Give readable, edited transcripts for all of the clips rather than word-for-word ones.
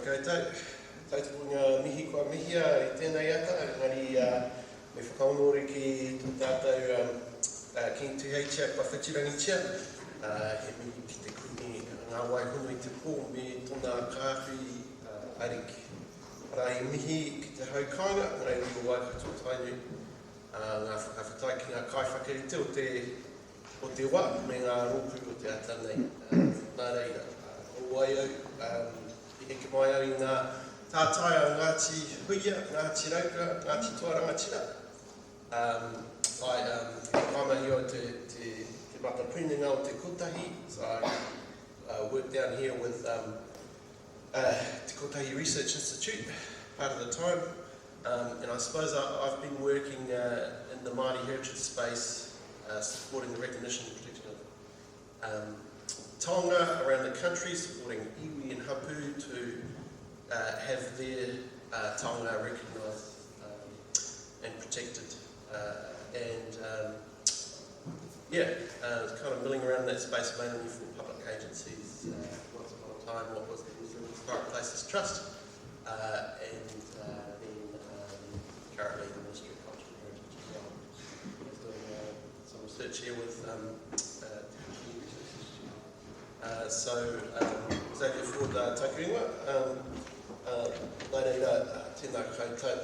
koutou. Tautu ngā mihi kua mihia I tēnei ata, engari me whakaonore ki tō tātou ki tuheitia kua whitirangitia. He mihi ki te kuni ngā waihunu I te pō me tōna kāhui ariki. Rai mihi ki te haukanga, ngai rio waikato tainu, ngā whakawhitai ki ngā kaiwhakarite o te wā me ngā rōpū o te ata nei. Nā reira, o wai au, I heke mai au I ngā tātai o Ngāti Huia, Ngāti Rauka, Ngāti Tuaranga Tira. He kamahi o te mapa pūninga o te kotahi, so I work down here with Te Kotahi Research Institute part of the time, and I suppose I've been working in the Māori heritage space, supporting the recognition and protection of taonga around the country, supporting iwi and hapu to have their taonga recognised and protected. Kind of milling around that space mainly for public agencies. Once upon a time, what was the New Zealand Historic Places Trust, and then currently the Ministry of Culture and Heritage as well. I was doing some research here with Xavier Forde taku ingoa. Nai reira, tēnā koutou.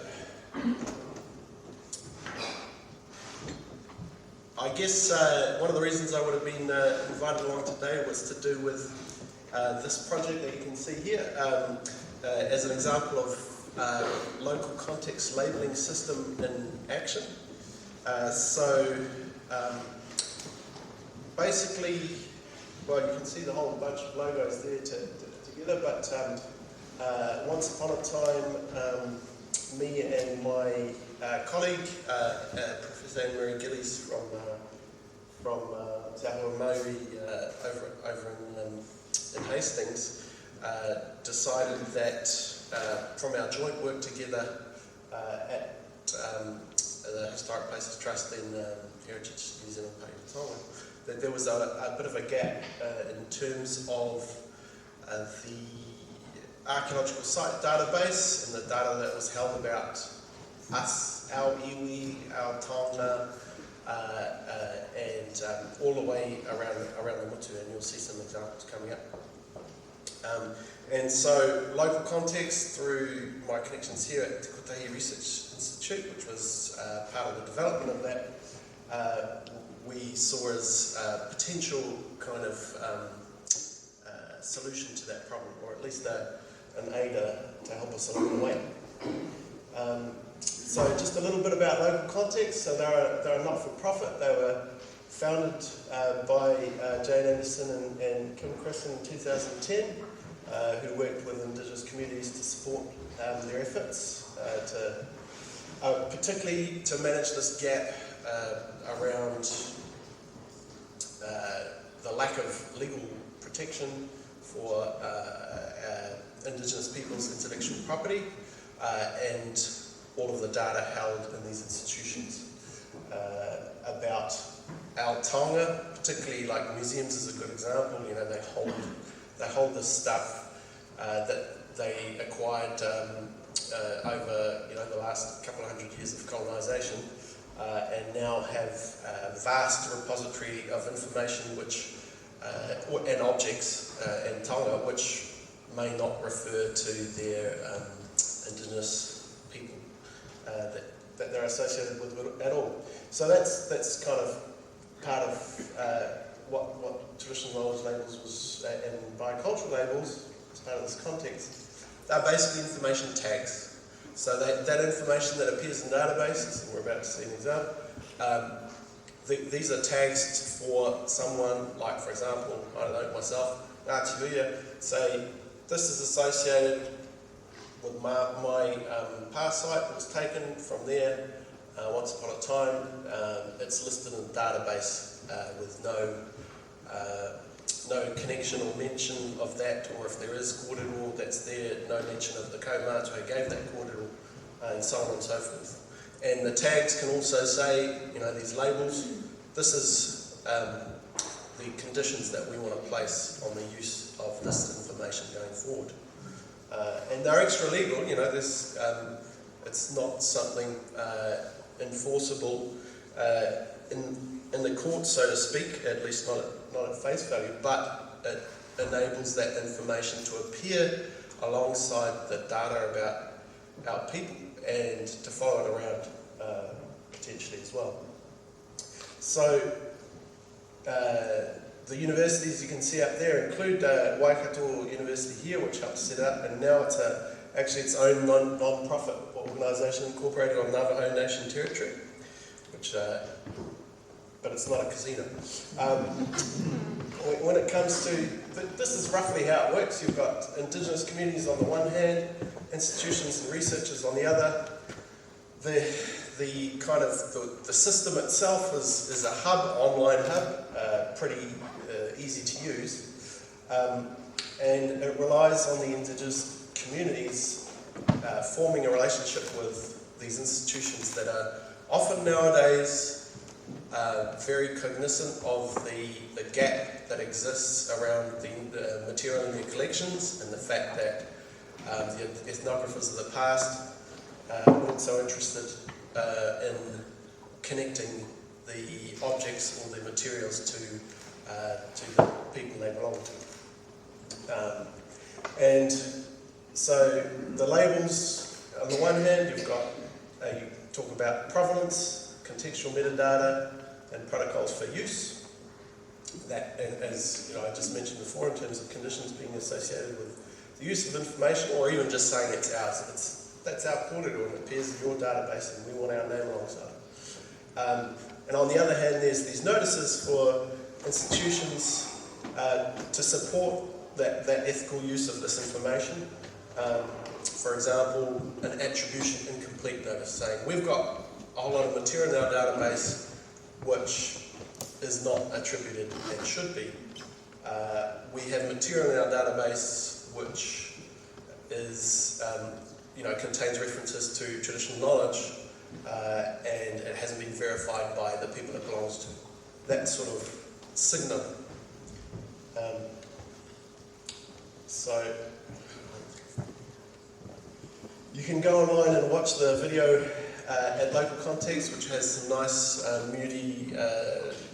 I guess one of the reasons I would have been invited along today was to do with this project that you can see here as an example of local context labelling system in action. Basically, well, you can see the whole bunch of logos there together, but once upon a time, me and my colleague, Professor Anne-Marie Gillies from Te Ahua Mauri over in Hastings, decided that from our joint work together at the Historic Places Trust in Heritage New Zealand Tonga, that there was a bit of a gap in terms of the archaeological site database and the data that was held about us, our iwi, our taonga, and all the way around the mutu, and you'll see some examples coming up. And so local context through my connections here at Te Kotahi Research Institute, which was part of the development of that, we saw as a potential kind of solution to that problem, or at least an aid to help us along the way. So just a little bit about local context. So they're not-for-profit. They were founded by Jane Anderson and Kim Chris in 2010, who worked with Indigenous communities to support their efforts, particularly to manage this gap around the lack of legal protection for Indigenous people's intellectual property and all of the data held in these institutions about our taonga, particularly like museums is a good example. You know, they hold this stuff that they acquired over the last couple of hundred years of colonisation, and now have a vast repository of information which and objects and taonga which may not refer to their Indigenous people that they're associated with at all. So that's kind of part of what traditional knowledge labels was and biocultural labels as part of this context. They're basically information tags. So that information that appears in databases, and we're about to see an example, these are tags for someone, like for example, I don't know, myself, Ngāti Huia, say this is associated with my past site that was taken from there once upon a time. It's listed in the database with no connection or mention of that, or if there is kōrero that's there, no mention of the kaumātua who gave that kōrero, and so on and so forth. And the tags can also say, these labels, this is the conditions that we want to place on the use of this information going forward. And they're extra legal, there's, it's not something enforceable in the court, so to speak, at least not at face value, but it enables that information to appear alongside the data about our people and to follow it around potentially as well. So the universities you can see up there include Waikato University here, which helped set up, and now it's actually its own non-profit organisation incorporated on Navajo Nation territory, which, but it's not a casino. When it comes to, this is roughly how it works. You've got Indigenous communities on the one hand, institutions and researchers on the other. The kind of the system itself is a hub, online hub, pretty easy to use, and it relies on the Indigenous communities forming a relationship with these institutions that are often nowadays very cognizant of the gap that exists around the material in their collections and the fact that the ethnographers of the past weren't so interested in connecting the objects or the materials to the people they belong to. And so the labels, on the one hand, you've got, you talk about provenance, contextual metadata, and protocols for use. That, as I just mentioned before, in terms of conditions being associated with the use of information, or even just saying it's ours. That's our corridor and it appears in your database and we want our name alongside it. And on the other hand, there's these notices for institutions to support that ethical use of this information. For example, an attribution incomplete notice saying we've got a whole lot of material in our database which is not attributed and should be. We have material in our database which is contains references to traditional knowledge and it hasn't been verified by the people it belongs to. That sort of signal. So you can go online and watch the video at Local Context, which has some nice moody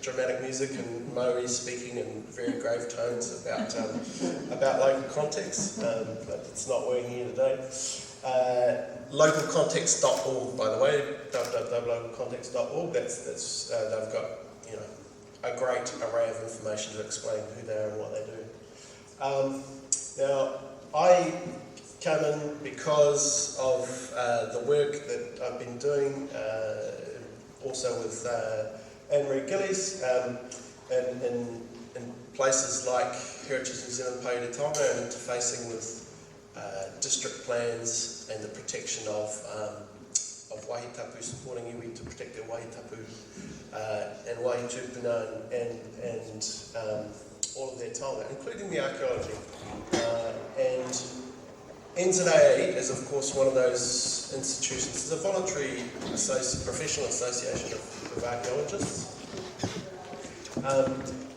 dramatic music and Maori speaking in very grave tones about local context, but it's not working here today. Localcontext.org, by the way, www.localcontext.org. That's they've got a great array of information to explain who they are and what they do. Now, I come in because of the work that I've been doing, also with Anne-Marie Gillies, in places like Heritage New Zealand Paeretonga and interfacing with district plans and the protection of wahitapu, supporting iwi to protect their wahitapu and wahitupuna and all of their taonga, including the archaeology. And NZAA is, of course, one of those institutions. It's a voluntary professional association of archaeologists.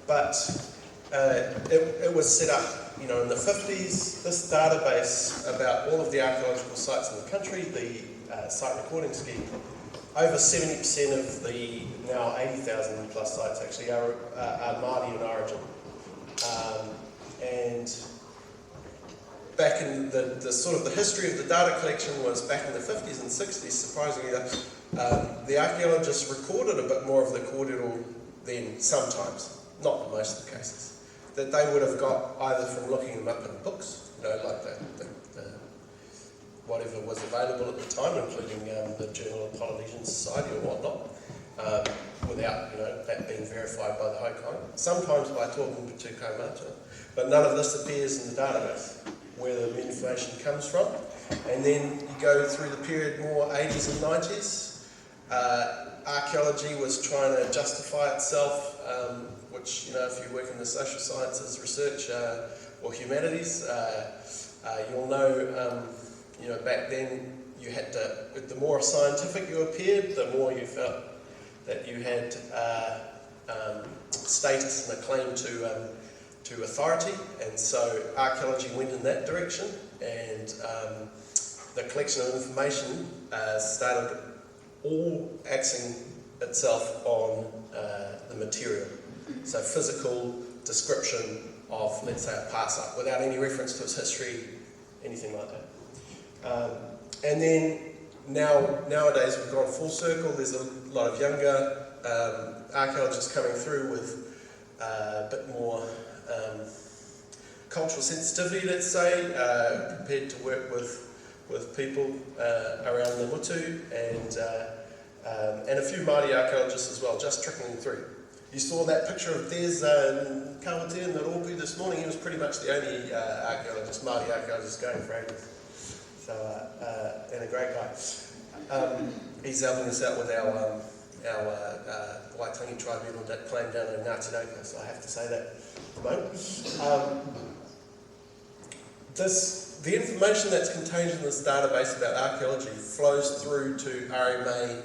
But it was set up, in the 50s. This database about all of the archaeological sites in the country, the site recording scheme, over 70% of the now 80,000 plus sites actually are Māori in origin. And back in the sort of the history of the data collection was back in the 50s and 60s, surprisingly, the archaeologists recorded a bit more of the kōrero then sometimes, not in most of the cases, that they would have got either from looking them up in books, like the whatever was available at the time, including the Journal of Polynesian Society or whatnot, without that being verified by the Haukai. Sometimes by talking to kaumata, but none of this appears in the database where the information comes from. And then you go through the period more 80s and 90s. Archaeology was trying to justify itself, which, if you work in the social sciences research or humanities, you'll know, back then you had to, the more scientific you appeared, the more you felt that you had status and a claim to to authority, and so archaeology went in that direction, and the collection of information started all axing itself on the material. So physical description of, let's say, a pass up, without any reference to its history, anything like that. And then nowadays we've gone full circle. There's a lot of younger archaeologists coming through with a bit more cultural sensitivity, let's say, prepared to work with people around the Mutu, and a few Māori archaeologists as well, just trickling through. You saw that picture of Des Kawate in the Rōpū this morning. He was pretty much the only archaeologist, Māori archaeologist going for ages. So, and a great guy. He's helping us out with our Waitangi tribunal that claim down in Ngāti, so I have to say that at the moment. The information that's contained in this database about archaeology flows through to RMA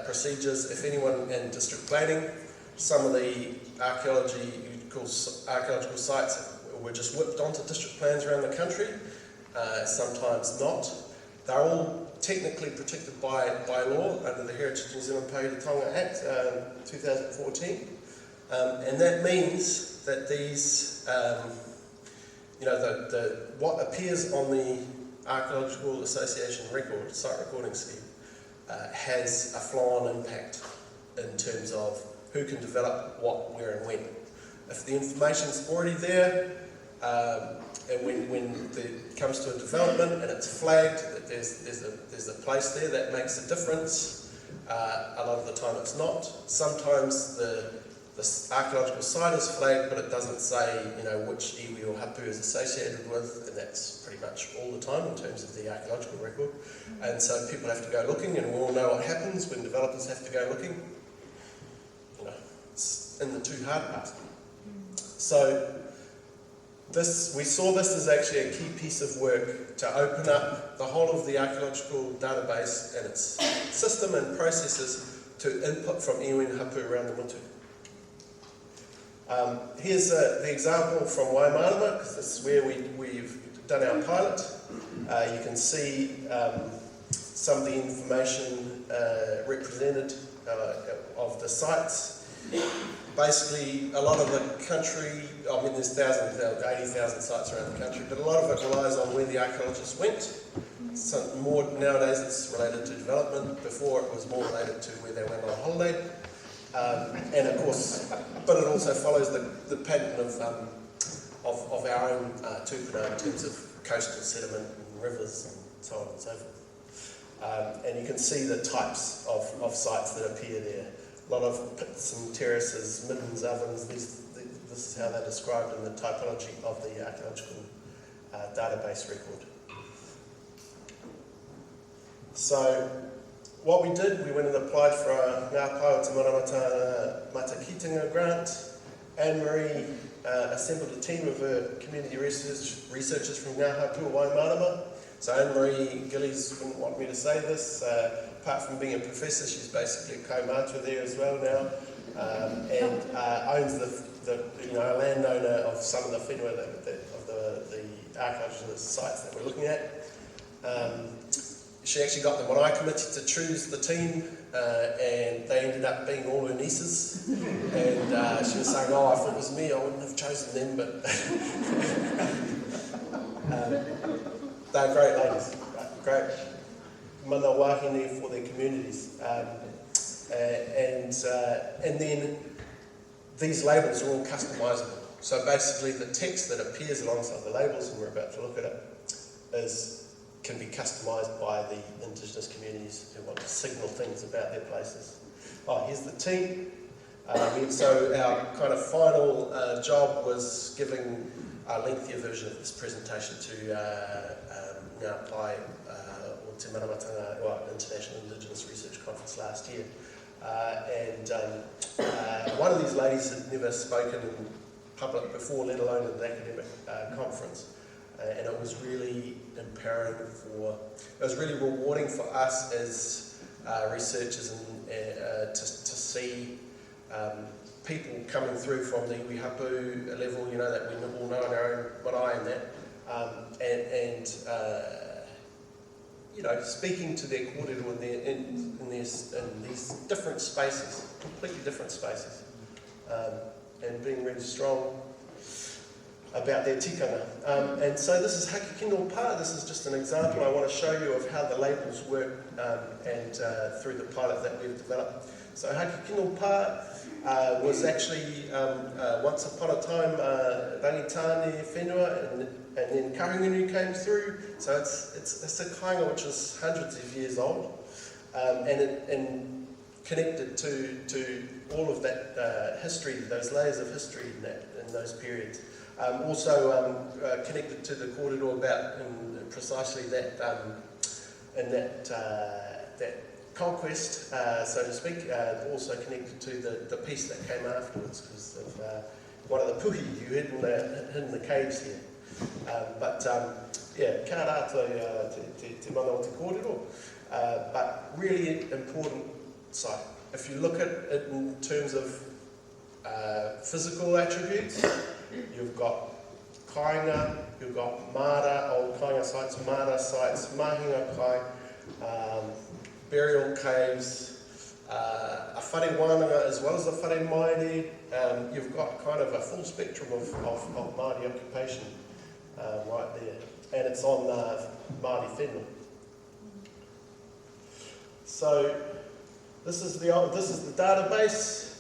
procedures. If anyone in district planning, some of the archaeological sites were just whipped onto district plans around the country, sometimes not. They're all technically protected by law under the Heritage New Zealand Pahiretonga Act 2014, and that means that these, what appears on the Archaeological Association record, site recording scheme, has a flow-on impact in terms of who can develop what, where and when. If the information's already there, and when it comes to a development and it's flagged that there's a place there that makes a difference, a lot of the time it's not. Sometimes the archaeological site is flagged, but it doesn't say which iwi or hapu is associated with, and that's pretty much all the time in terms of the archaeological record. And so people have to go looking, and we all know what happens when developers have to go looking. It's in the too hard part. So we saw this as actually a key piece of work to open up the whole of the archaeological database and its system and processes to input from iwi and hapu around the Mutu. Here's the example from Waimanama, because this is where we've done our pilot. You can see some of the information represented of the sites. Basically, a lot of the country, there's 80,000 sites around the country, but a lot of it relies on where the archaeologists went. So more nowadays it's related to development. Before it was more related to where they went on holiday. And of course, but it also follows the pattern of our own tūpuna in terms of coastal sediment and rivers and so on and so forth. And you can see the types of sites that appear there. A lot of pits and terraces, middens, ovens. This is how they're described in the typology of the archaeological database record. So what we did, we went and applied for a Ngā Pai o Te Maramata Matakitanga grant. Anne-Marie assembled a team of community researchers from Ngā Hapu o Waimanama. So Anne-Marie Gillies wouldn't want me to say this. Apart from being a professor, she's basically a kaumātua there as well now, and owns a landowner of some of the whenua of the archaeological sites that we're looking at. She actually got the marae committee to choose the team, and they ended up being all her nieces. And she was saying, "Oh, if it was me, I wouldn't have chosen them." But they're great ladies, great mana wahine for their communities. And then these labels are all customisable. So basically, the text that appears alongside the labels, and we're about to look at it, can be customised by the Indigenous communities who want to signal things about their places. Here's the team. So our kind of final job was giving a lengthier version of this presentation to Ngā Pai o Te Maramatanga International Indigenous Research Conference last year. One of these ladies had never spoken in public before, let alone at an academic conference. And it was really empowering it was really rewarding for us as researchers and to see people coming through from the iwi hapu level, you know, that we all know in our own marae and that, you know, speaking to their kōrero in these different spaces, completely different spaces, and being really strong about their tikanga. And so this is Haki Kino Pa. This is just an example I want to show you of how the labels work and through the pilot that we've developed. So Haki Kino Pa was actually once upon a time Rangitane whenua, and then Kahungunu came through. So it's a kāinga which is hundreds of years old, and connected to all of that history, those layers of history in those periods. Also connected to the kōrero about precisely that and that conquest, so to speak, also connected to the peace that came afterwards because of one of the puhi you hid in the caves here. Yeah, ka rātou te mana o te kōrero, but really important site. If you look at it in terms of physical attributes, you've got kāinga, you've got mara, old kāinga sites, mara sites, mahinga kai, burial caves, a whare wānanga as well as a whare maere. You've got kind of a full spectrum of Māori occupation right there, and it's on Māori whenua. So this is the database.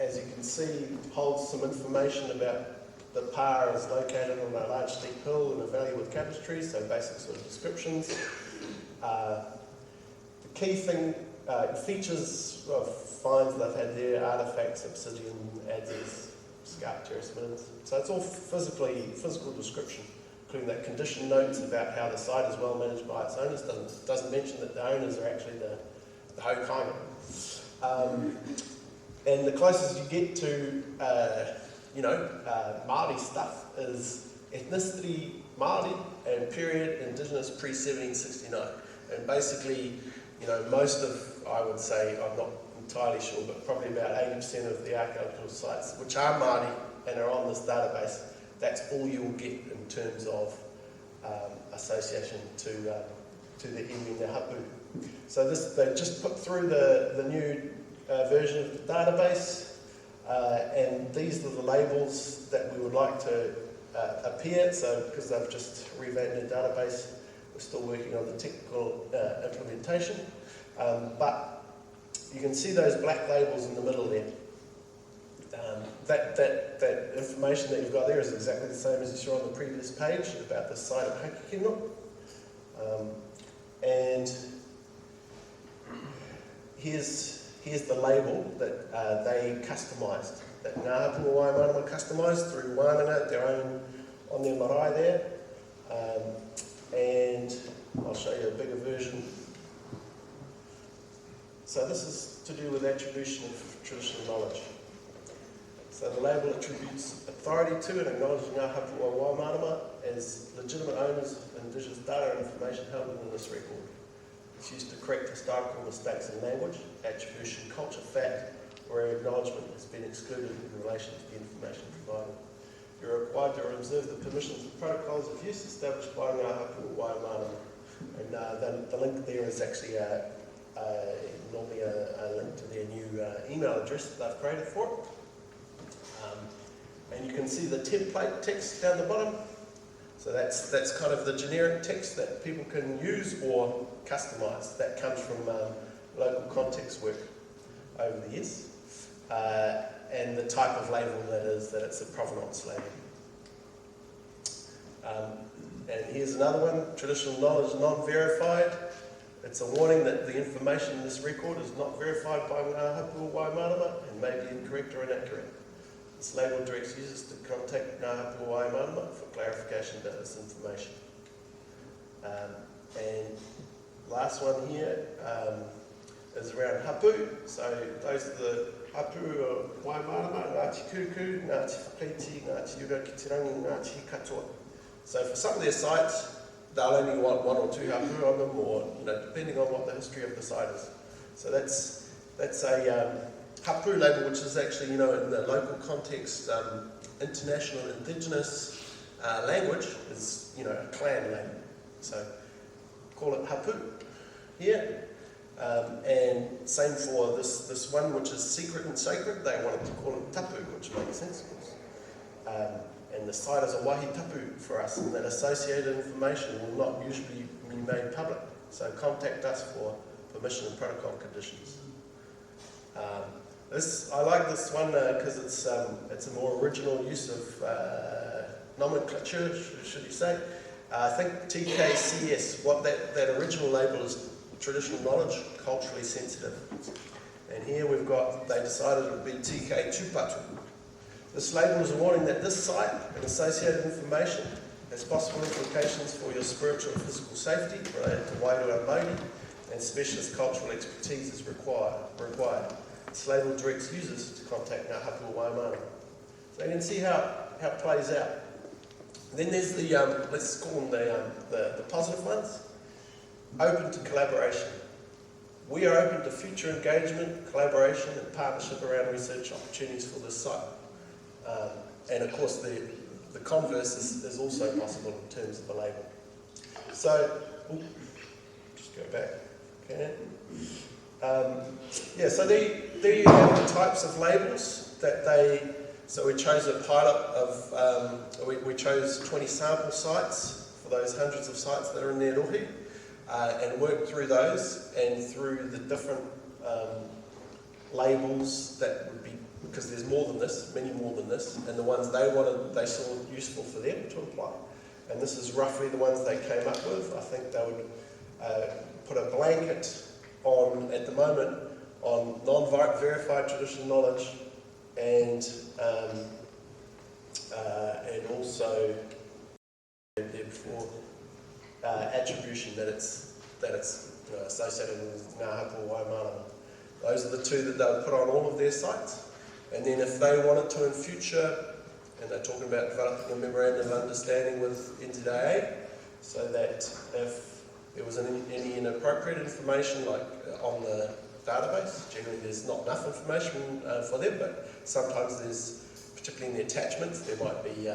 As you can see, holds some information about the pa is located on a large steep hill in a valley with cabbage trees, so basic sort of descriptions. The key thing, features of finds they've had there, artefacts, obsidian, adzes, scarp terrace minerals. So it's all physical description, including that condition notes about how the site is well managed by its owners. Doesn't mention that the owners are actually the hau kāinga. And the closest you get to, Māori stuff is ethnicity Māori and period Indigenous pre-1769. And basically, most of, I would say, I'm not entirely sure, but probably about 80% of the archaeological sites, which are Māori and are on this database, that's all you'll get in terms of association to the iwi and hapu. So they've just put through the new version of the database, and these are the labels that we would like to appear. So because they've just revamped their database, we're still working on the technical implementation. But you can see those black labels in the middle there. That information that you've got there is exactly the same as you saw on the previous page about the site of Hakikino. And here's the label that they customised, that Ngā Hapua Waimanama customised through wānanga, their own, on their marae there. And I'll show you a bigger version. So this is to do with attribution of traditional knowledge. So the label attributes authority to and acknowledges Ngā Hapua Waimanama as legitimate owners of Indigenous data and information held within this record. It's used to correct historical mistakes in language, attribution, culture, fact, where acknowledgement has been excluded in relation to the information provided. You're required to observe the permissions and protocols of use established by Ngā Hapua Waimanama. And the link there is actually normally a link to their new email address that they've created for it. And you can see the template text down the bottom. So that's kind of the generic text that people can use or customise. That comes from local context work over the years. And the type of label that it's a provenance label. And here's another one, traditional knowledge non-verified. It's a warning that the information in this record is not verified by Ngā Hapua Waimanama and may be incorrect or inaccurate. This label directs users to contact Ngā Hapua Waimanama for clarification about this information. And last one here is around hapu. So those are the hapu Waimanama, Ngāti Kuku, Ngāti Whakaiti, Ngāti Ura Kitirangi, Ngāti Katoa. So for some of their sites, they'll only want one or two hapu on them, or depending on what the history of the site is. So that's hapu label, which is actually, in the local context, international Indigenous language, is, a clan label. So call it hapu here. And same for this one, which is secret and sacred. They wanted to call it tapu, which makes sense, of course. And the site is a wahi tapu for us, and that associated information will not usually be made public. So contact us for permission and protocol conditions. I like this one because it's a more original use of nomenclature, should you say. I think TKCS, what that original label is, traditional knowledge, culturally sensitive. And here they decided it would be TK Tupatu. This label is a warning that this site and associated information has possible implications for your spiritual and physical safety related to Wairua Māori, and specialist cultural expertise is required. This label directs users to contact Ngā Hapu Waimana. So you can see how it plays out. Then there's the, let's call them the positive ones. Open to collaboration. We are open to future engagement, collaboration and partnership around research opportunities for this site. And of course the converse is also possible in terms of a label. So, just go back, okay. So there you have the types of labels that so we chose a pilot of, we chose 20 sample sites for those hundreds of sites that are in their rohe, and worked through those and through the different labels that would be, because there's more than this, many more than this, and the ones they saw useful for them to apply. And this is roughly the ones they came up with. I think they would put a blanket on, at the moment, on non-verified traditional knowledge and also before attribution that it's associated with Ngā Hapu Waimana. Those are the two that they'll put on all of their sites. And then if they wanted to in future, and they're talking about developing a memorandum of understanding with NZAA, so that if there was any inappropriate information like on the database, generally there's not enough information for them, but sometimes there's, particularly in the attachments, there might be,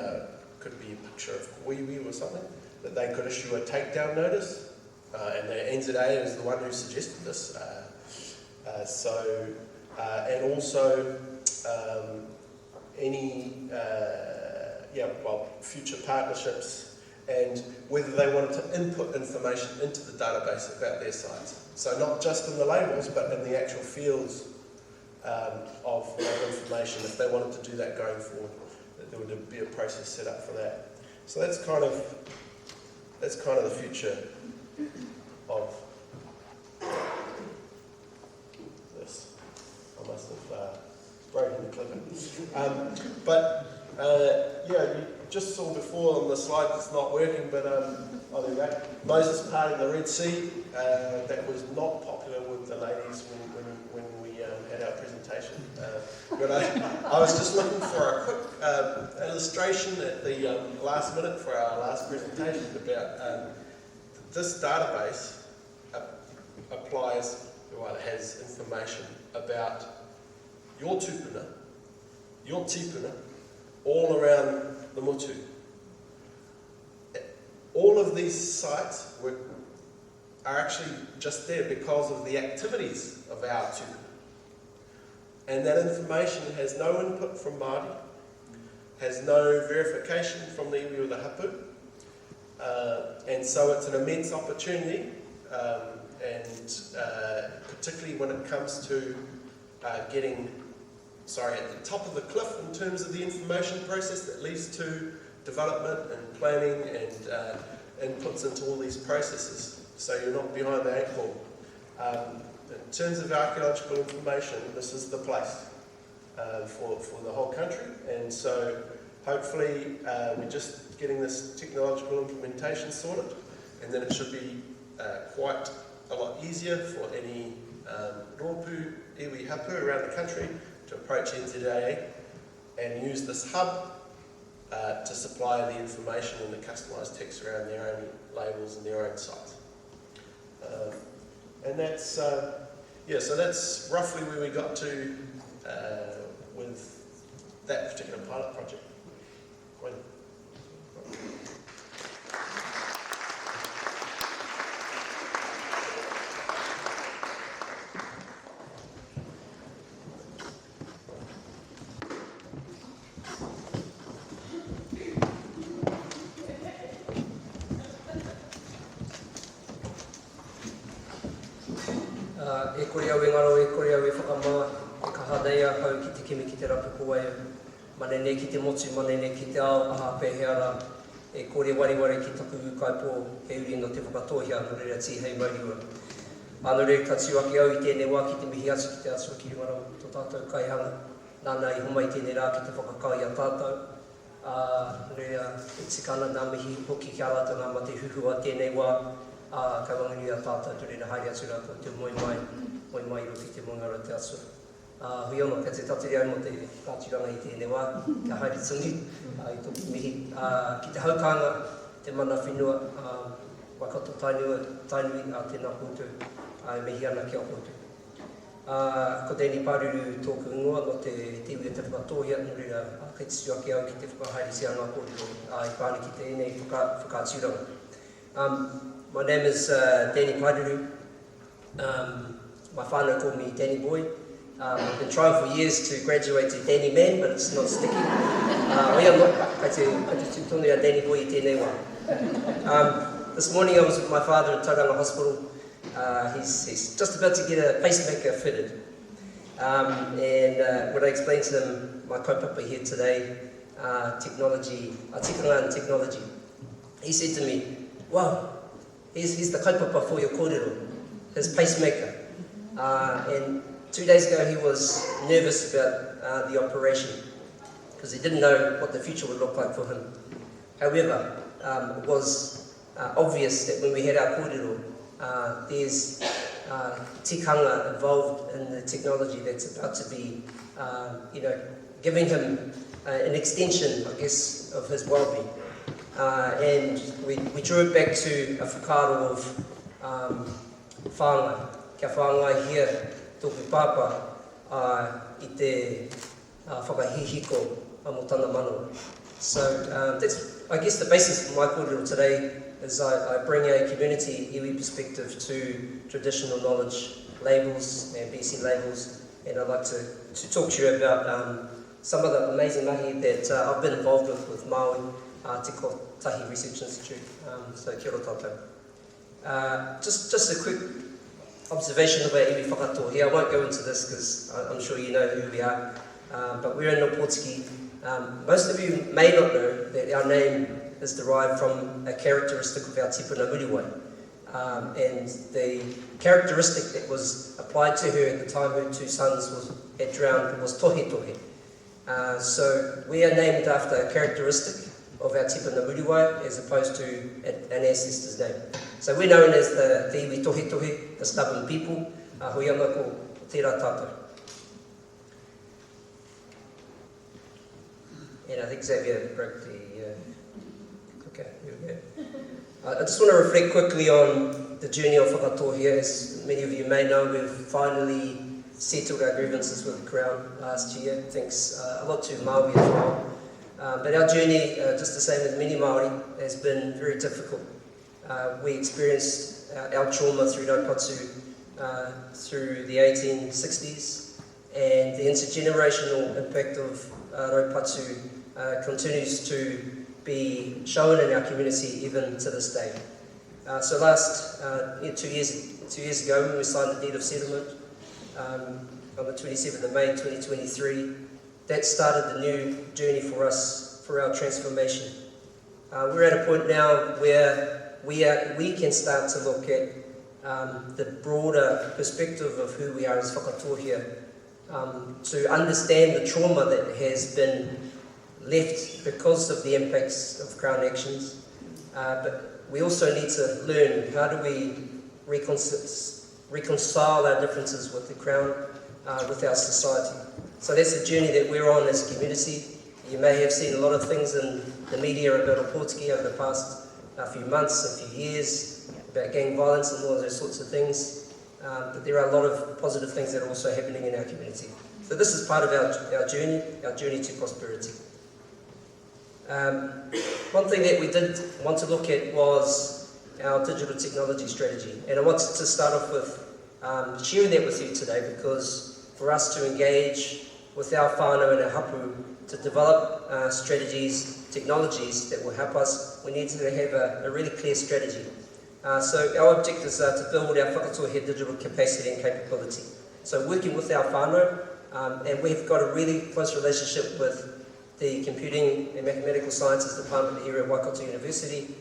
could be a picture of Koiwi or something, that they could issue a takedown notice, and the NZAA is the one who suggested this. And also future partnerships, and whether they wanted to input information into the database about their sites. So not just in the labels, but in the actual fields of information, if they wanted to do that going forward, that there would be a process set up for that. So that's kind of the future of this. I must have broken the clicker. You just saw before on the slide that's not working, but there we go. Moses parting the Red Sea. That was not popular with the ladies when we had our presentation. But I was just looking for a quick illustration at the last minute for our last presentation about this database has information about your tupuna, your tipuna, all around the motu. All of these sites are actually just there because of the activities of our tupuna. And that information has no input from Māori, has no verification from the iwi or the hapu, and so it's an immense opportunity, particularly when it comes to getting at the top of the cliff in terms of the information process that leads to development and planning and inputs into all these processes, so you're not behind the eight ball. In terms of archaeological information, this is the place for the whole country, and so hopefully we're just getting this technological implementation sorted, and then it should be quite a lot easier for any rōpū, iwi, hapu around the country to approach NZAA and use this hub to supply the information and the customised text around their own labels and their own sites. And that's, so that's roughly where we got to with that particular pilot project. Koe. E kore au engaro, e kore au e whakamaa, e ka hadeia hau ki te kimi ki te rapu koe, manene ki te motu, manene ki te ao, aha pēheara, e kore wariwari ki taku ukaipō, he uri no te whakatohia, no reira ti hei mauriua. Ano reira ka tiwaki au I tēnei wā ki te mihi atu ki te atua ki rungarau, tō tātou kaihanga, nāna I humai tēnei rā ki te whakakai a tātou. Reira, e tikana nā mihi hoki kia rātou nā mate huhua tēnei wā, ka wanganui a tātou tu reira haere atu rātou, te moi mai I roki te mongara te atua. Hui ono, ka te tatiri au mo te kāturanga I tēnei wā, ka haere tungi, I tōku mihi. Ki te haukanga, te mana whenua, wakato tainui tēnā koutou, mihi ana kia koutou. Ko tēnei Paruru tōku ingoa no te tiwi te whakatohia, no reira kei te suaki au ki te whakahaere sianga koutou, I pāne ki tēnei whakaturanga. My name is Danny Paruru. My whānau called me Danny Boy. I've been trying for years to graduate to Danny Man, but it's not sticking. Kai te tūtonu a Danny Boy I tēnei wā. This morning I was with my father at Raraunga Hospital. He's just about to get a pacemaker fitted. And when I explained to him my kaupapa here today, technology, tikanga and technology, he said to me, wow, here's the kaupapa for your kōrero, his pacemaker. And 2 days ago he was nervous about the operation because he didn't know what the future would look like for him. However, it was obvious that when we had our kōrero, there's tikanga involved in the technology that's about to be, giving him an extension, I guess, of his well-being. And we drew it back to a whakaaro of whāngai. Kia whāngai here, tōku pāpā, I te whakahihiko mo tāna mano. So that's, I guess, the basis of my kōrero today is I bring a community iwi perspective to traditional knowledge labels and BC labels, and I'd like to talk to you about some of the amazing mahi that I've been involved with Māui, Te Kotahi Research Institute, so kia ora tātou. Just a quick observation about iwi whakatoa here. I won't go into this because I'm sure you know who we are, but we're in Nopotiki. Most of you may not know that our name is derived from a characteristic of our tipuna Muriwai. And the characteristic that was applied to her at the time her two sons had drowned was tohe tohe. So we are named after a characteristic of our tipuna Muriwai as opposed to an ancestor's name. So we're known as the iwi tohe tohe, the stubborn people. Hui ana ko tērā tātou. And I think Xavier broke the... Okay, here we go. I just want to reflect quickly on the journey of whakatoa here. As many of you may know, we've finally settled our grievances with the Crown last year. Thanks a lot to Māori as well. But our journey, just the same as many Māori, has been very difficult. We experienced our trauma through Raupatu through the 1860s, and the intergenerational impact of Raupatu continues to be shown in our community even to this day. So last 2 years ago, when we signed the deed of settlement on the 27th of May 2023, that started the new journey for us, for our transformation. We're at a point now where we can start to look at the broader perspective of who we are as whakatoa here, to understand the trauma that has been left because of the impacts of Crown actions, but we also need to learn how do we reconcile our differences with the Crown, with our society. So that's the journey that we're on as a community. You may have seen a lot of things in the media about Opotiki over the past few months, a few years, about gang violence and all of those sorts of things, but there are a lot of positive things that are also happening in our community. So this is part of our journey to prosperity. One thing that we did want to look at was our digital technology strategy. And I wanted to start off with sharing that with you today, because for us to engage with our whānau and our hapu to develop strategies, technologies that will help us, we need to have a really clear strategy. So our objectives are to build our whakatōhea digital capacity and capability. So working with our whānau, and we've got a really close relationship with the Computing and Mathematical Sciences Department here at Waikato University,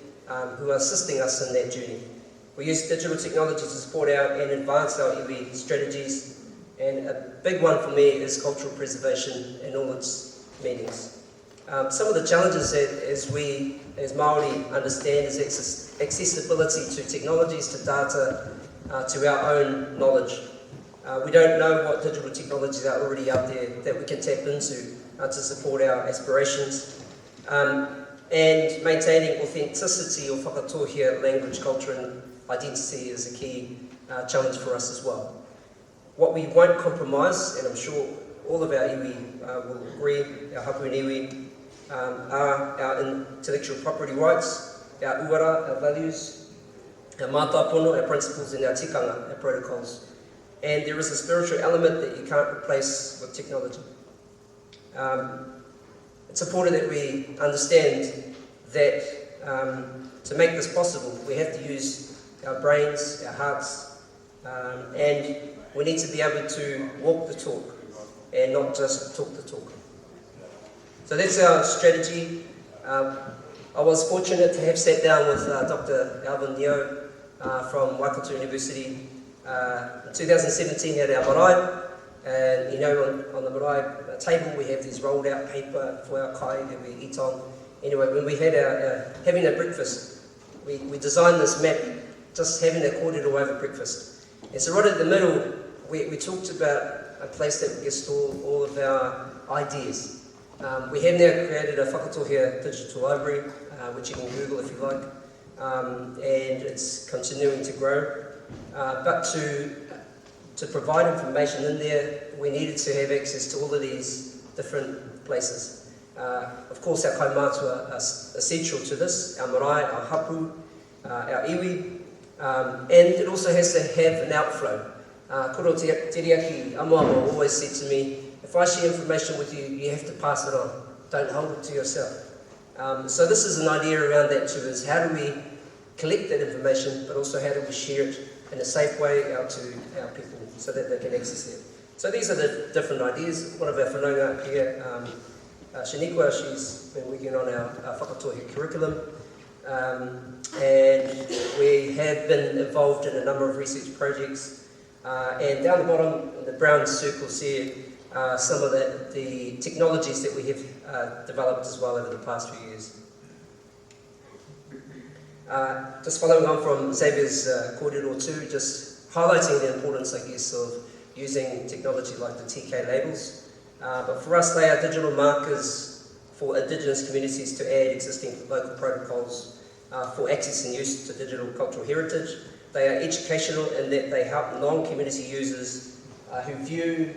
who are assisting us in that journey. We use digital technology to support and advance our iwi strategies, and a big one for me is cultural preservation in all its meanings. Some of the challenges that as we, as Māori, understand is accessibility to technologies, to data, to our own knowledge. We don't know what digital technologies are already out there that we can tap into to support our aspirations. And maintaining authenticity of whakatōhea language, culture and identity is a key challenge for us as well. What we won't compromise, and I'm sure all of our iwi will agree, our hapu and iwi, are our intellectual property rights, our uara, our values, our mātāpono, our principles, and our tikanga, our protocols. And there is a spiritual element that you can't replace with technology. It's important that we understand that to make this possible, we have to use our brains, our hearts, and we need to be able to walk the talk and not just talk the talk. So that's our strategy. I was fortunate to have sat down with Dr. Alvin Neo from Waikato University in 2017 at our marae. And you know, on the marae table we have these rolled out paper for our kai that we eat on. Anyway, when we had having a breakfast, we designed this map, just having a kōrero over breakfast. And so right at the middle, we talked about a place that we can store all of our ideas. We have now created a whakatōhea digital library, which you can Google if you like, and it's continuing to grow. But to provide information in there, we needed to have access to all of these different places. Of course, our kaimātua are essential to this, our marae, our hapu, our iwi, and it also has to have an outflow. Koro Teriaki Amoamo always said to me, if I share information with you, you have to pass it on. Don't hold it to yourself. So this is an idea around that too, is how do we collect that information, but also how do we share it in a safe way out to our people so that they can access it. So these are the different ideas. One of our whanaunga up here, Shaniqua, she's been working on our whakatōhea curriculum. And we have been involved in a number of research projects. And down the bottom, in the brown circles here, some of the technologies that we have developed as well over the past few years. Just following on from Xavier's kōrero too, just highlighting the importance, I guess, of using technology like the TK labels. But for us, they are digital markers for Indigenous communities to add existing local protocols for access and use to digital cultural heritage. They are educational in that they help non-community users who view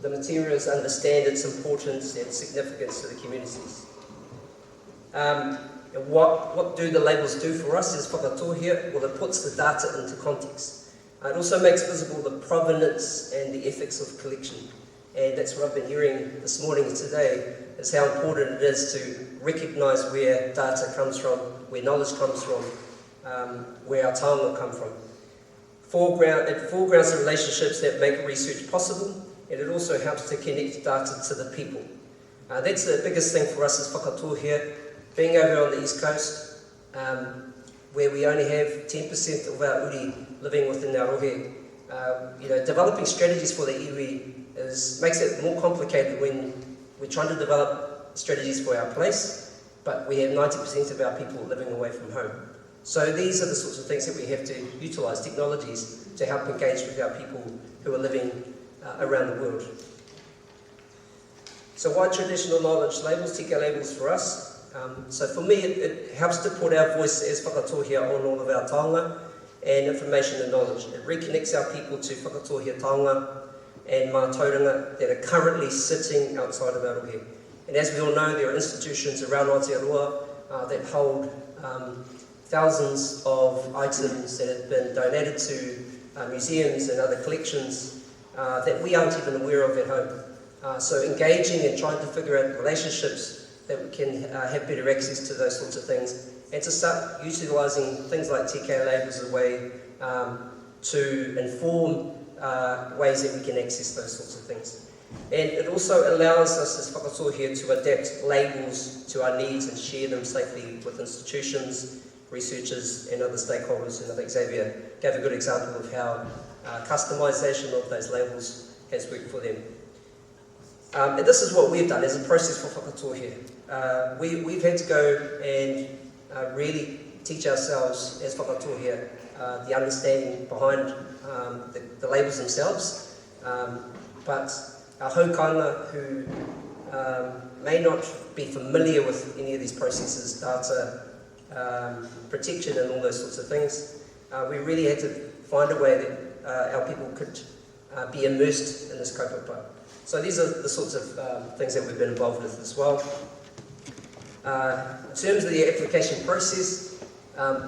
the materials understand its importance and significance to the communities. And what do the labels do for us as whakatōhea? Well, it puts the data into context. It also makes visible the provenance and the ethics of collection. And that's what I've been hearing this morning and today, is how important it is to recognise where data comes from, where knowledge comes from, where our taonga come from. It foregrounds the relationships that make research possible, and it also helps to connect data to the people. That's the biggest thing for us as whakatōhea. Being over on the East Coast, where we only have 10% of our uri living within our rohe, developing strategies for the iwi makes it more complicated when we're trying to develop strategies for our place, but we have 90% of our people living away from home. So these are the sorts of things that we have to utilise, technologies, to help engage with our people who are living around the world. So why traditional knowledge labels, TK labels for us? So for me, it helps to put our voice as whakatōhea on all of our taonga and information and knowledge. It reconnects our people to whakatōhea taonga, and mātauranga that are currently sitting outside of Arohe. And as we all know, there are institutions around Aotearoa that hold thousands of items that have been donated to museums and other collections that we aren't even aware of at home. So engaging and trying to figure out relationships that we can have better access to those sorts of things, and to start utilising things like TK labels as a way to inform ways that we can access those sorts of things. And it also allows us as whakatōhea to adapt labels to our needs and share them safely with institutions, researchers and other stakeholders. And I think Xavier gave a good example of how customisation of those labels has worked for them. And this is what we've done as a process for whakatōhea. We've had to go and really teach ourselves as whakatōhea the understanding behind the labels themselves, but our haukanga who may not be familiar with any of these processes, data protection and all those sorts of things, we really had to find a way that our people could be immersed in this kaupapa. So these are the sorts of things that we've been involved with as well. In terms of the application process,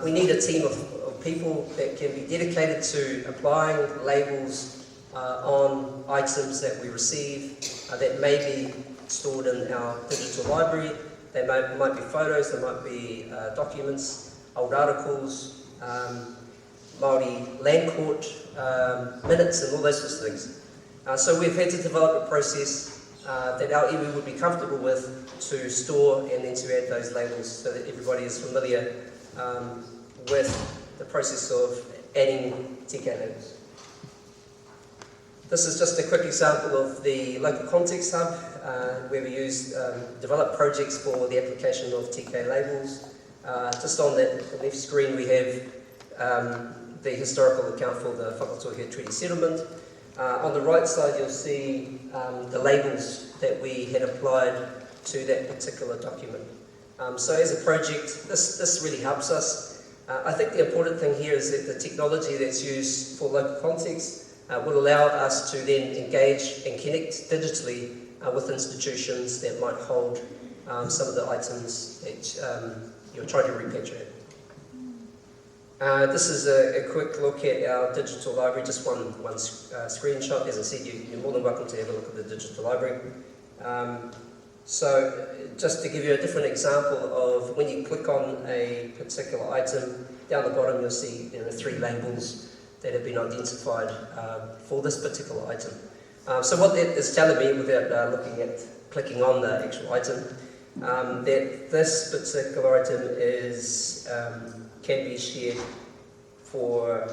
we need a team of people that can be dedicated to applying labels on items that we receive that may be stored in our digital library. They might be photos, they might be documents, old articles, Māori land court minutes and all those sorts of things. So we've had to develop a process that our iwi would be comfortable with to store and then to add those labels so that everybody is familiar with the process of adding TK labels. This is just a quick example of the Local Context Hub where we develop projects for the application of TK labels. Just on that left screen we have the historical account for the Whakatōhea Treaty Settlement. On the right side you'll see the labels that we had applied to that particular document. So as a project, this really helps us. I think the important thing here is that the technology that's used for local context will allow us to then engage and connect digitally with institutions that might hold some of the items that you're trying to repatriate. This is a quick look at our digital library, just one screenshot. As I said, you're more than welcome to have a look at the digital library. So just to give you a different example of when you click on a particular item, down the bottom you'll see 3 labels that have been identified for this particular item. So what that is telling me, without clicking on the actual item, that this particular item can be shared for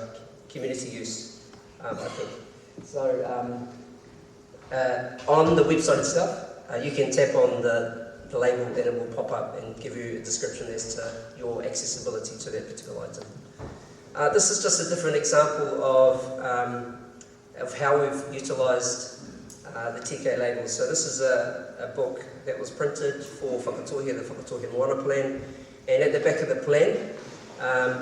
community use, I think. So on the website itself, you can tap on the label and it will pop up and give you a description as to your accessibility to that particular item. This is just a different example of how we've utilised the TK labels. So this is a book that was printed for Whakatōhea, the Whakatōhea Moana Plan, and at the back of the plan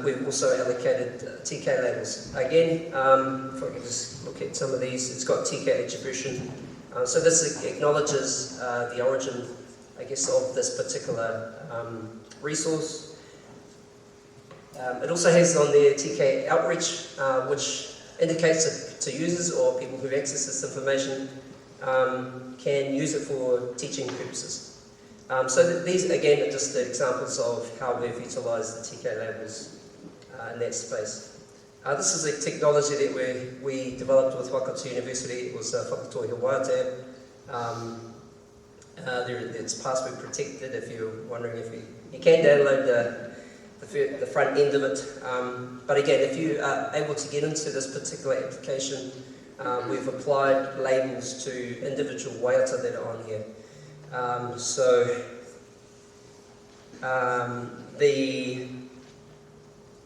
we've also allocated TK labels. Again, if I can just look at some of these, it's got TK attribution. So this acknowledges the origin, I guess, of this particular resource. It also has on there TK outreach, which indicates to users or people who access this information can use it for teaching purposes. So these, again, are just the examples of how we've utilised the TK labels in that space. This is a technology that we developed with Waikato University. It was Whakatōhea Waiata. It's password protected if you're wondering if you can download the front end of it. But again, if you are able to get into this particular application, we've applied labels to individual waiata that are on here.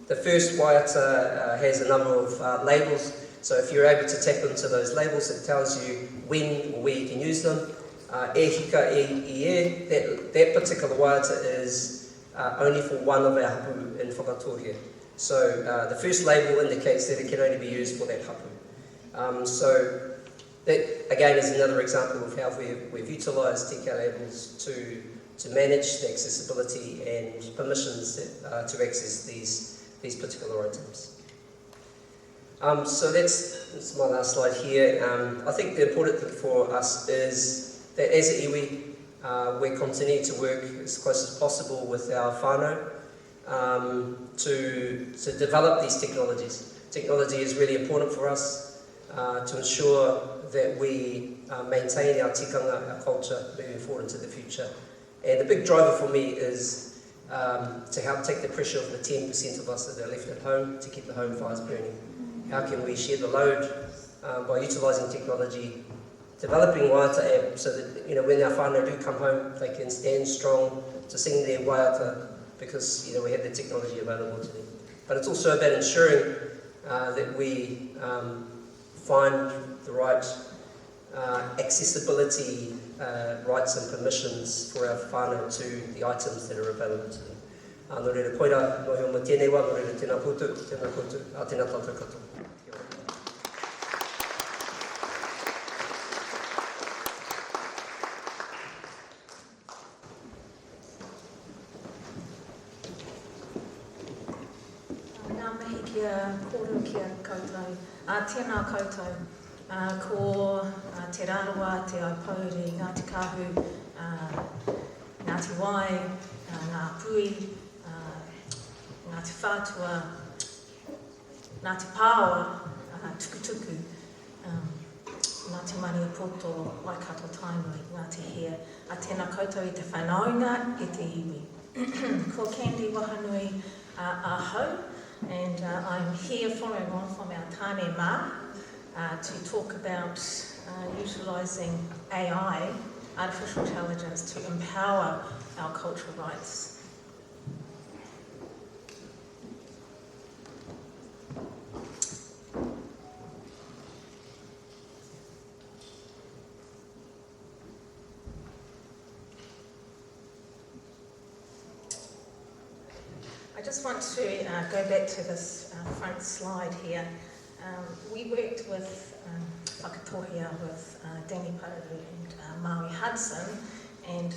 The first waiata has a number of labels, so if you're able to tap into those labels, it tells you when or where you can use them. E hika e, that particular waiata is only for one of our hapu in Whakatōhea. So the first label indicates that it can only be used for that hapu. So That, again, is another example of how we've utilised TK labels to manage the accessibility and permissions to access these particular items. So that's my last slide here. I think the important thing for us is that as a iwi, we're continuing to work as close as possible with our whānau to develop these technologies. Technology is really important for us to ensure that we maintain our tikanga, our culture, moving forward into the future. And the big driver for me is to help take the pressure off the 10% of us that are left at home to keep the home fires burning. How can we share the load by utilising technology, developing waiata app so that when our whānau do come home, they can stand strong to sing their waiata because we have the technology available to them. But it's also about ensuring that we find the right accessibility rights and permissions for our whānau to the items that are available to them. Nō reira koira, no heo mo tēnei wā, nō reira tēnā koutou, a tēnā tātou katoa. Ngā mihi kia kōrero kia koutou, tēnā koutou, ko te rarawa, te aipauri, Ngāti Kahu, Ngāti Wai, Ngā Pui, Ngāti Whātua, Ngāti Pāoa, Tukutuku, Ngāti Maniapoto, Waikato Tainui, Ngāti Hea, a tēnā koutou I te whanaunga e te iwi. Ko Kandy Wahanui-Peters, and I'm here following on from our Tāne Mā to talk about utilising AI, artificial intelligence, to empower our cultural rights. I just want to go back to this front slide here. We worked with whakatohia with Danny Paruru and Maui Hudson, and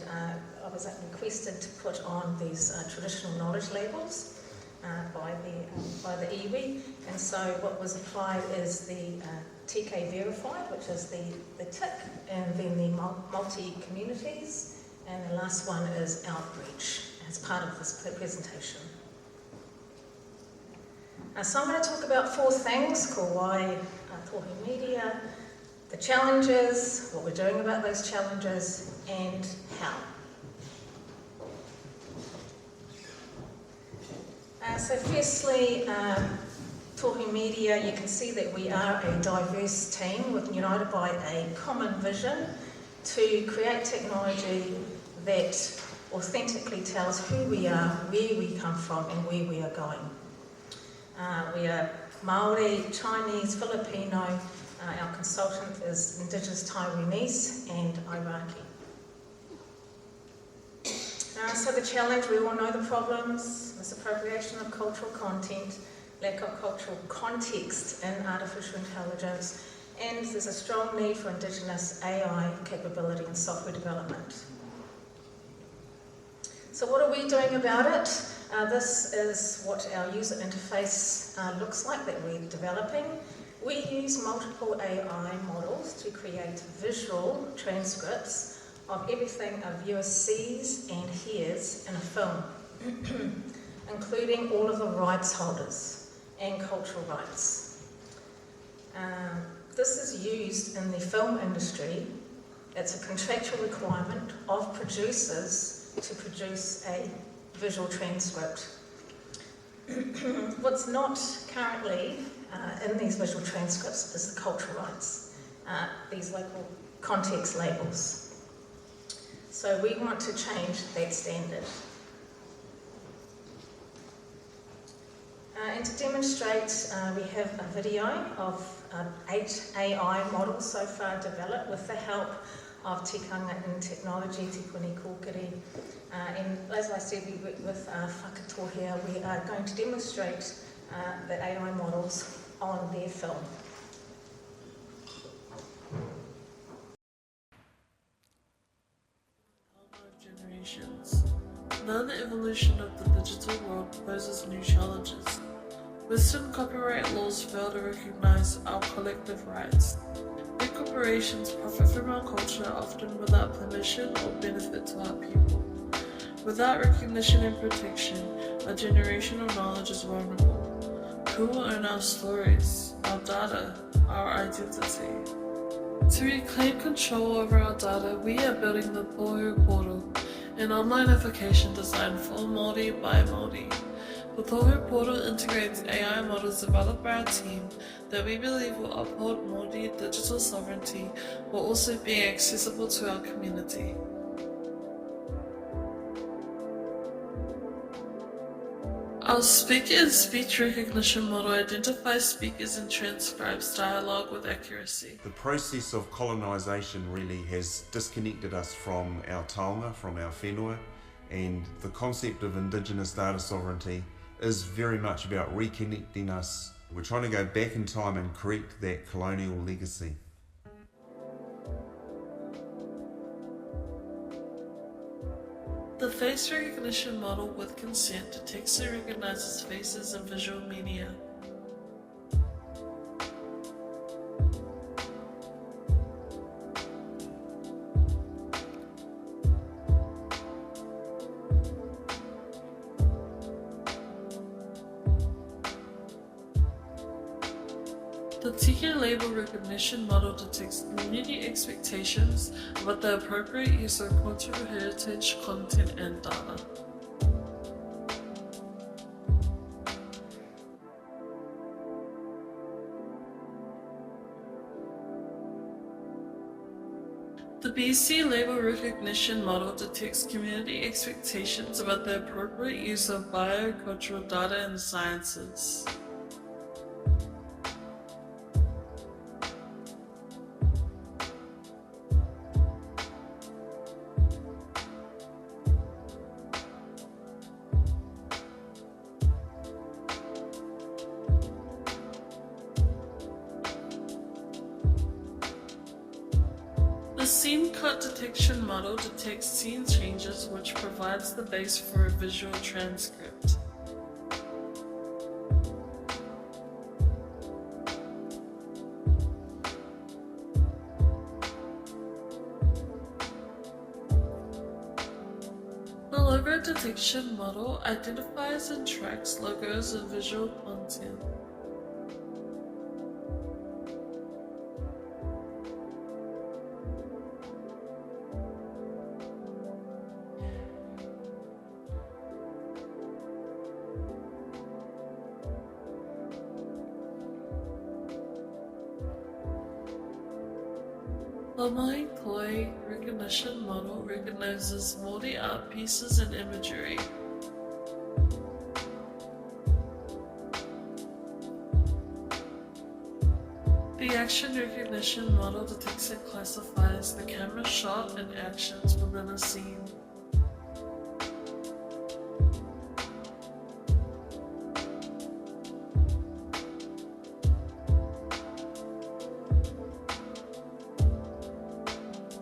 I was requested to put on these traditional knowledge labels by the iwi, and so what was applied is the TK verified, which is the tick, and then the multi-communities, and the last one is outreach as part of this presentation. So I'm going to talk about 4 things: ko wai tohi media, the challenges, what we're doing about those challenges, and how. So firstly, tohi media, you can see that we are a diverse team united by a common vision to create technology that authentically tells who we are, where we come from, and where we are going. We are Māori, Chinese, Filipino, our consultant is Indigenous, Taiwanese and Iraqi. So the challenge, we all know the problems: misappropriation of cultural content, lack of cultural context in artificial intelligence, and there's a strong need for Indigenous AI capability in software development. So what are we doing about it? This is what our user interface looks like that we're developing. We use multiple AI models to create visual transcripts of everything a viewer sees and hears in a film, including all of the rights holders and cultural rights. This is used in the film industry. It's a contractual requirement of producers to produce a visual transcript. What's not currently in these visual transcripts is the cultural rights, these local context labels. So we want to change that standard. And to demonstrate, we have a video of 8 AI models so far developed with the help of Tikanga in technology, Te Puni Kōkiri. And as I said, we work with whakatohia. We are going to demonstrate the AI models on their film. contributions. Now the evolution of the digital world poses new challenges. Western copyright laws fail to recognize our collective rights. Big corporations profit from our culture, often without permission or benefit to our people. Without recognition and protection, our generation of knowledge is vulnerable. Who will own our stories, our data, our identity? To reclaim control over our data, we are building the Paruru portal, an online application designed for Māori by Māori. The Paruru portal integrates AI models developed by our team that we believe will uphold Māori digital sovereignty while also being accessible to our community. Our speaker and speech recognition model identifies speakers and transcribes dialogue with accuracy. The process of colonisation really has disconnected us from our taonga, from our whenua, and the concept of Indigenous data sovereignty is very much about reconnecting us. We're trying to go back in time and correct that colonial legacy. The face recognition model with consent detects and recognizes faces in visual media. The Tikanga label recognition model detects community expectations about the appropriate use of cultural heritage, content, and data. The BC label recognition model detects community expectations about the appropriate use of biocultural data in sciences. The scene cut detection model detects scene changes, which provides the base for a visual transcript. The logo detection model identifies and tracks logos and visual content. The Mai Koi recognition model recognizes Māori art pieces and imagery. The action recognition model detects and classifies the camera shot and actions within a scene.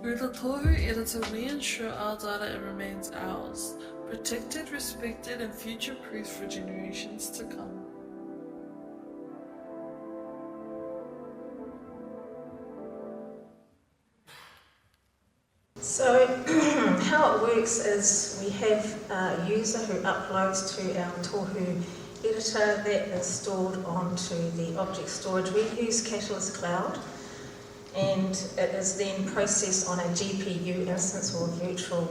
Through the Tohu editor, we ensure our data remains ours, protected, respected, and future-proof for generations to come. So how it works is we have a user who uploads to our Tohu editor that is stored onto the object storage. We use Catalyst Cloud, and it is then processed on a GPU instance or virtual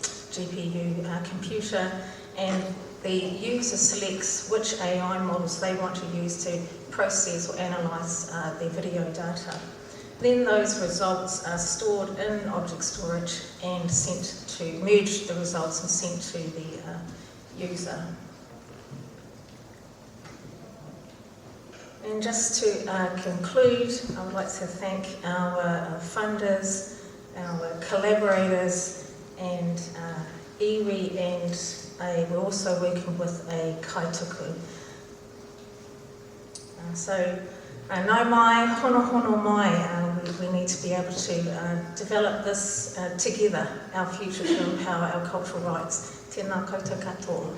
GPU computer, and the user selects which AI models they want to use to process or analyse their video data. Then those results are stored in object storage and sent to, merge the results and sent to the user. And just to conclude, I would like to thank our funders, our collaborators, and iwi, and we're also working with a kaituku. So, nau mai, hono hono mai, we need to be able to develop this together, our future to empower our cultural rights. Tēnā koutou katoa.